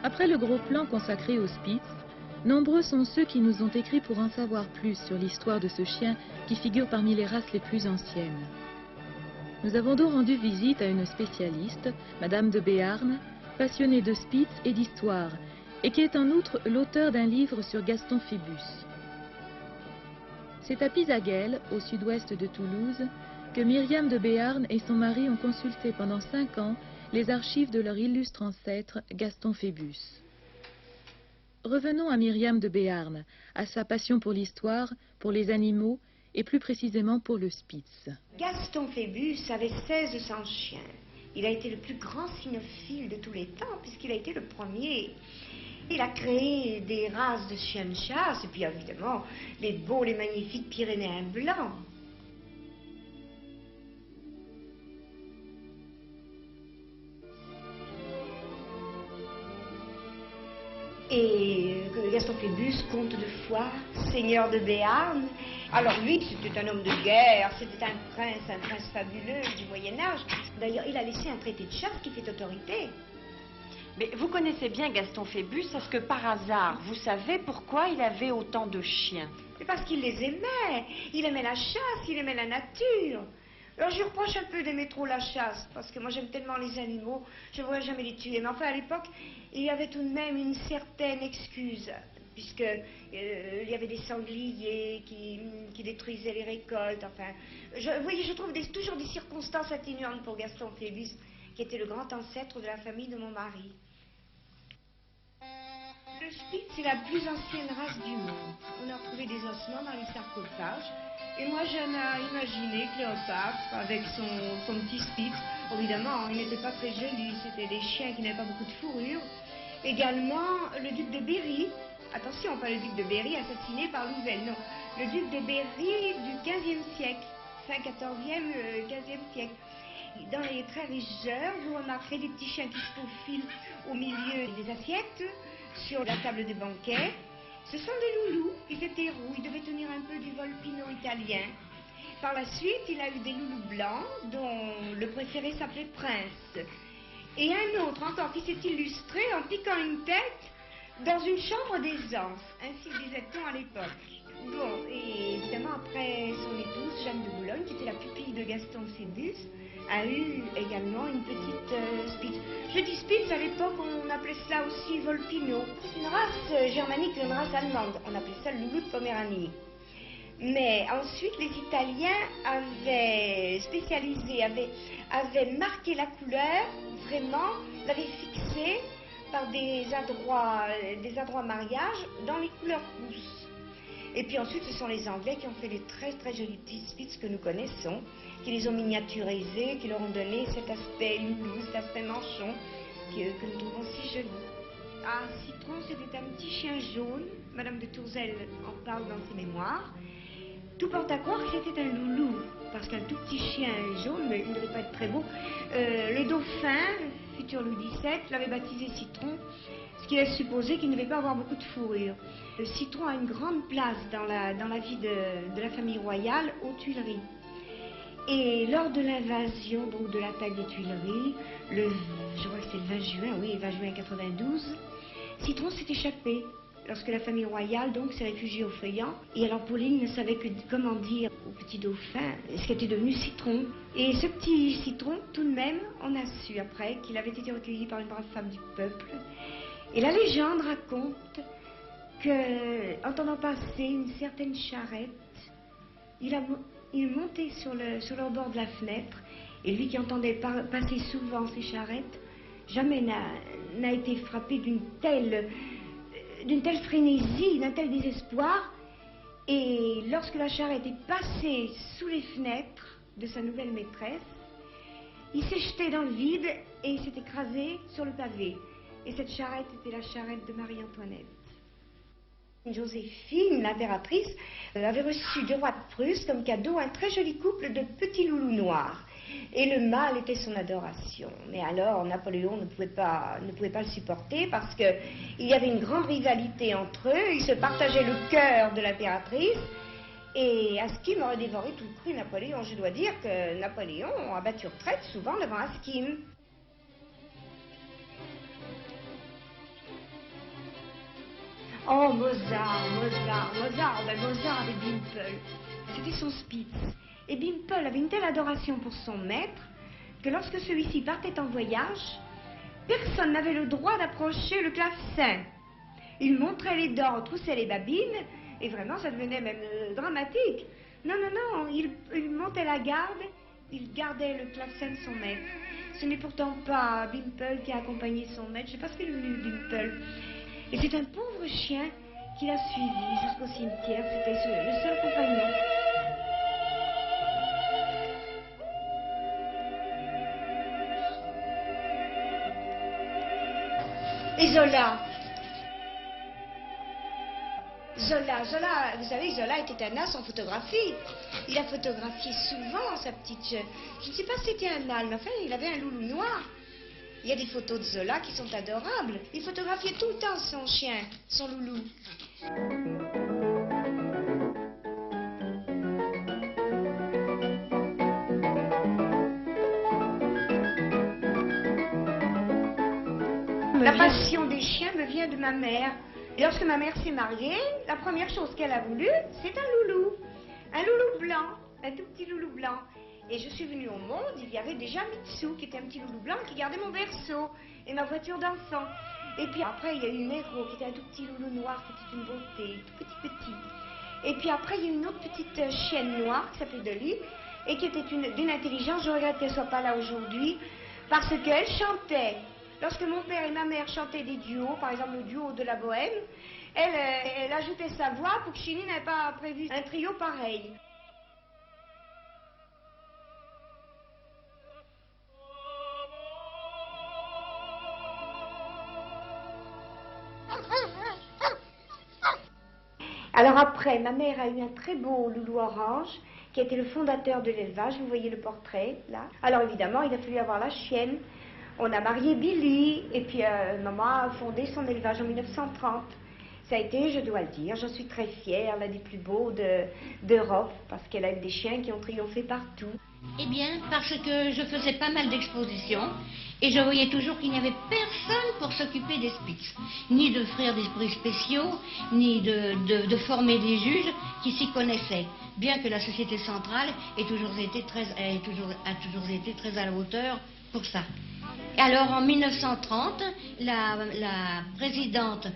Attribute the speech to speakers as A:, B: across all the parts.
A: Après le gros plan consacré au Spitz, nombreux sont ceux qui nous ont écrit pour en savoir plus sur l'histoire de ce chien qui figure parmi les races les plus anciennes. Nous avons donc rendu visite à une spécialiste, Madame de Béarn, passionnée de Spitz et d'histoire, et qui est en outre l'auteur d'un livre sur Gaston Phébus. C'est à Pisaguel, au sud-ouest de Toulouse, que Myriam de Béarn et son mari ont consulté pendant 5 ans les archives de leur illustre ancêtre Gaston Phébus. Revenons à Myriam de Béarn, à sa passion pour l'histoire, pour les animaux et plus précisément pour le Spitz.
B: Gaston Phébus avait 1600 chiens. Il a été le plus grand cynophile de tous les temps puisqu'il a été le premier. Il a créé des races de chiens de chasse et puis évidemment les beaux, les magnifiques Pyrénéens blancs. Et Gaston Phébus, comte de Foix, seigneur de Béarn. Alors lui, c'était un homme de guerre, c'était un prince fabuleux du Moyen-Âge. D'ailleurs, il a laissé un traité de chasse qui fait autorité.
C: Mais vous connaissez bien Gaston Phébus, est-ce que par hasard, vous savez pourquoi il avait autant de chiens?
B: C'est parce qu'il les aimait. Il aimait la chasse, il aimait la nature. Alors je lui reproche un peu d'aimer trop la chasse, parce que moi j'aime tellement les animaux, je ne voudrais jamais les tuer. Mais enfin à l'époque, il y avait tout de même une certaine excuse, puisque il y avait des sangliers qui détruisaient les récoltes. Enfin, vous voyez, je trouve toujours des circonstances atténuantes pour Gaston Phébus, qui était le grand ancêtre de la famille de mon mari. Le Spitz, c'est la plus ancienne race du monde. On a retrouvé des ossements dans les sarcophages. Et moi, j'en ai imaginé Cléopâtre avec son petit Spitz. Évidemment, il n'était pas très joli. C'était des chiens qui n'avaient pas beaucoup de fourrure. Également, le duc de Berry. Attention, pas le duc de Berry assassiné par Louvel, non. Le duc de Berry du XVe siècle. Fin 14e, 15e siècle. Dans les très riches heures, vous remarquerez des petits chiens qui se faufilent au milieu des assiettes, sur la table de banquet. Ce sont des loulous, ils étaient roux, ils devaient tenir un peu du volpino italien. Par la suite, il a eu des loulous blancs, dont le préféré s'appelait Prince. Et un autre encore qui s'est illustré en piquant une tête dans une chambre d'aisance, ainsi disait-on à l'époque. Bon, et évidemment, après son épouse, Jeanne de Boulogne, qui était la pupille de Gaston Phébus, a eu également une petite Spitz. Je dis Spitz, à l'époque, on appelait cela aussi Volpino. C'est une race germanique, une race allemande. On appelait ça le loulou de Poméranie. Mais ensuite, les Italiens avaient spécialisé, avaient marqué la couleur, vraiment, l'avaient fixée par des adroits mariages dans les couleurs rousses. Et puis ensuite, ce sont les Anglais qui ont fait les très très jolis petits Spitz que nous connaissons, qui les ont miniaturisés, qui leur ont donné cet aspect loulou, cet aspect manchon, que nous trouvons si joli. Ah, Citron, c'était un petit chien jaune. Madame de Tourzel en parle dans ses mémoires. Tout porte à croire que c'était un loulou, parce qu'un tout petit chien jaune, mais il ne devait pas être très beau. Le dauphin, le futur Louis XVII, l'avait baptisé Citron, ce qui laisse supposer qu'il ne devait pas avoir beaucoup de fourrure. Le citron a une grande place dans la vie de la famille royale aux Tuileries. Et lors de l'invasion, donc de l'attaque des Tuileries, je crois que c'est le 20 juin, oui, 20 juin 92, Citron s'est échappé lorsque la famille royale donc s'est réfugiée au Feuillant. Et alors Pauline ne savait que comment dire au petit dauphin ce qu'était devenu Citron. Et ce petit Citron, tout de même, on a su après qu'il avait été recueilli par une brave femme du peuple. Et la légende raconte que, entendant passer une certaine charrette, il est monté sur le bord de la fenêtre, et lui qui entendait passer souvent ces charrettes, jamais n'a été frappé d'une telle frénésie, d'un tel désespoir. Et lorsque la charrette est passée sous les fenêtres de sa nouvelle maîtresse, il s'est jeté dans le vide et il s'est écrasé sur le pavé. Et cette charrette était la charrette de Marie-Antoinette. Joséphine, l'impératrice, avait reçu du roi de Prusse comme cadeau un très joli couple de petits loulous noirs. Et le mâle était son adoration. Mais alors, Napoléon ne pouvait pas le supporter parce qu'il y avait une grande rivalité entre eux. Ils se partageaient le cœur de l'impératrice. Et Askim aurait dévoré tout le cru Napoléon. Je dois dire que Napoléon a battu retraite souvent devant Askim. Oh, Mozart avec Bimpel. C'était son Spitz. Et Bimpel avait une telle adoration pour son maître que lorsque celui-ci partait en voyage, personne n'avait le droit d'approcher le clavecin. Il montrait les dents, troussait les babines, et vraiment ça devenait même dramatique. Non, il montait la garde, il gardait le clavecin de son maître. Ce n'est pourtant pas Bimpel qui a accompagné son maître, je ne sais pas ce qu'il est devenu Bimpel. Et c'est un pauvre chien qui l'a suivi jusqu'au cimetière, c'était le seul compagnon. Et Zola, vous savez, Zola était un as en photographie. Il a photographié souvent sa petite... Je ne sais pas si c'était un âne, mais enfin, il avait un loulou noir. Il y a des photos de Zola qui sont adorables. Il photographiait tout le temps son chien, son loulou. La passion des chiens me vient de ma mère. Et lorsque ma mère s'est mariée, la première chose qu'elle a voulu, c'est un loulou. Un loulou blanc, un tout petit loulou blanc. Et je suis venue au monde, il y avait déjà Mitsu, qui était un petit loulou blanc, qui gardait mon berceau et ma voiture d'enfant. Et puis après, il y a eu Nero, qui était un tout petit loulou noir, qui était une beauté, tout petit. Et puis après, il y a eu une autre petite chienne noire, qui s'appelait Dolly, et qui était d'une intelligence. Je regrette qu'elle ne soit pas là aujourd'hui, parce qu'elle chantait. Lorsque mon père et ma mère chantaient des duos, par exemple le duo de la Bohème, elle ajoutait sa voix pour que Chini n'avait pas prévu un trio pareil. Alors après, ma mère a eu un très beau loulou orange, qui a été le fondateur de l'élevage. Vous voyez le portrait, là. Alors évidemment, il a fallu avoir la chienne. On a marié Billy, et puis maman a fondé son élevage en 1930. Ça a été, je dois le dire, j'en suis très fière, l'un des plus beaux d'Europe, parce qu'elle a eu des chiens qui ont triomphé partout.
D: Eh bien, parce que je faisais pas mal d'expositions, et je voyais toujours qu'il n'y avait personne pour s'occuper des Spitz, ni de faire des prix spéciaux, ni de former des juges qui s'y connaissaient, bien que la Société centrale a toujours été très à la hauteur pour ça. Alors en 1930, la présidente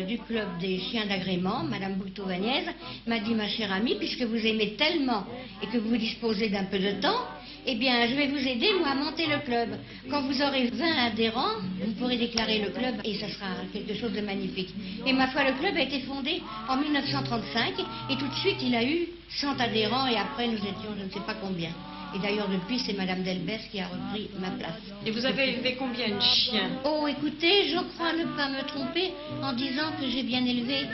D: du club des chiens d'agrément, Madame Boutou-Agnès, m'a dit: ma chère amie, puisque vous aimez tellement et que vous disposez d'un peu de temps, eh bien je vais vous aider, moi, à monter le club. Quand vous aurez 20 adhérents, vous pourrez déclarer le club et ça sera quelque chose de magnifique. Et ma foi, le club a été fondé en 1935 et tout de suite il a eu 100 adhérents et après nous étions je ne sais pas combien. Et d'ailleurs, depuis, c'est Madame Delbès qui a repris ma place.
C: Et vous avez élevé combien de chiens?
D: Oh, écoutez, je crois ne pas me tromper en disant que j'ai bien élevé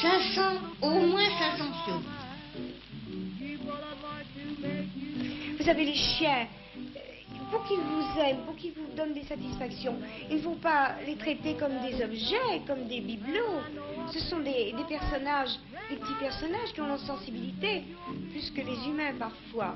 D: 500, au moins 500 chiots.
B: Vous savez, les chiens, pour qu'ils vous aiment, pour qu'ils vous donnent des satisfactions, il ne faut pas les traiter comme des objets, comme des bibelots. Ce sont des personnages, des petits personnages qui ont une sensibilité, plus que les humains parfois.